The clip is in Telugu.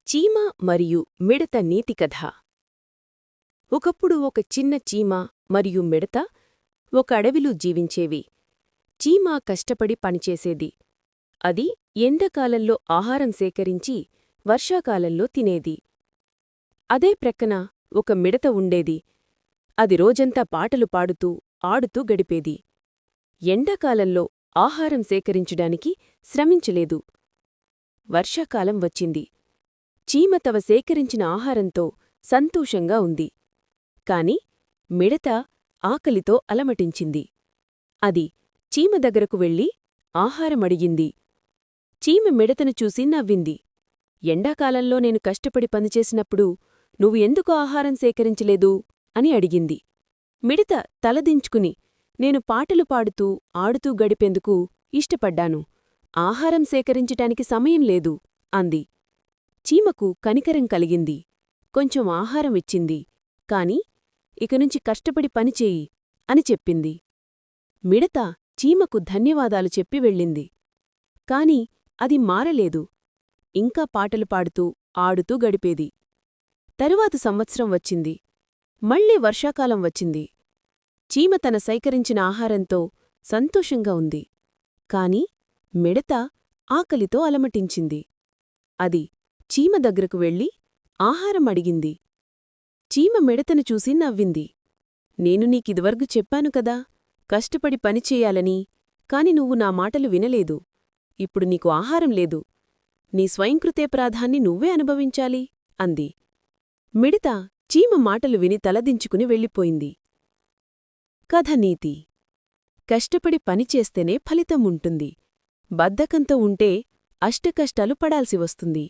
చీమ మరియు మిడత నీతి కథ. ఒకప్పుడు ఒక చిన్న చీమ మరియు మిడత ఒక అడవిలో జీవించేవి. చీమ కష్టపడి పనిచేసేది. అది ఎండాకాలంలో ఆహారం సేకరించి వర్షాకాలంలో తినేది. అదే ప్రక్కన ఒక మిడత ఉండేది. అది రోజంతా పాటలు పాడుతూ ఆడుతూ గడిపేది. ఎండాకాలంలో ఆహారం సేకరించడానికి శ్రమించలేదు. వర్షాకాలం వచ్చింది. చీమ తవ సేకరించిన ఆహారంతో సంతోషంగా ఉంది. కాని మిడత ఆకలితో అలమటించింది. అది చీమ దగ్గరకు వెళ్ళి ఆహారమడిగింది. చీమ మిడతను చూసి నవ్వింది. ఎండాకాలంలో నేను కష్టపడి పనిచేసినప్పుడు నువ్వు ఎందుకు ఆహారం సేకరించలేదు అని అడిగింది. మిడత తలదించుకుని నేను పాటలు పాడుతూ ఆడుతూ గడిపేందుకు ఇష్టపడ్డాను. ఆహారం సేకరించటానికి సమయం లేదు అంది. చీమకు కనికరం కలిగింది. కొంచెం ఆహారం ఇచ్చింది. కాని ఇకనుంచి కష్టపడి పనిచేయి అని చెప్పింది. మిడత చీమకు ధన్యవాదాలు చెప్పి వెళ్ళింది. కాని అది మారలేదు. ఇంకా పాటలు పాడుతూ ఆడుతూ గడిపేది. తరువాత సంవత్సరం వచ్చింది. మళ్ళీ వర్షాకాలం వచ్చింది. చీమ తన సేకరించిన ఆహారంతో సంతోషంగా ఉంది. కాని మిడత ఆకలితో అలమటించింది. అది చీమ దగ్గరకు వెళ్ళి ఆహారం అడిగింది. చీమ మిడతను చూసి నవ్వింది. నేను నీకిదివరకు చెప్పాను కదా, కష్టపడి పనిచేయాలని, కాని నువ్వు నా మాటలు వినలేదు. ఇప్పుడు నీకు ఆహారం లేదు. నీ స్వయంకృతేపరాధాన్ని నువ్వే అనుభవించాలి అంది. మిడత చీమ మాటలు విని తలదించుకుని వెళ్ళిపోయింది. కథ నీతి: కష్టపడి పనిచేస్తేనే ఫలితం ఉంటుంది. బద్ధకంతో ఉంటే అష్టకష్టాలు పడాల్సి వస్తుంది.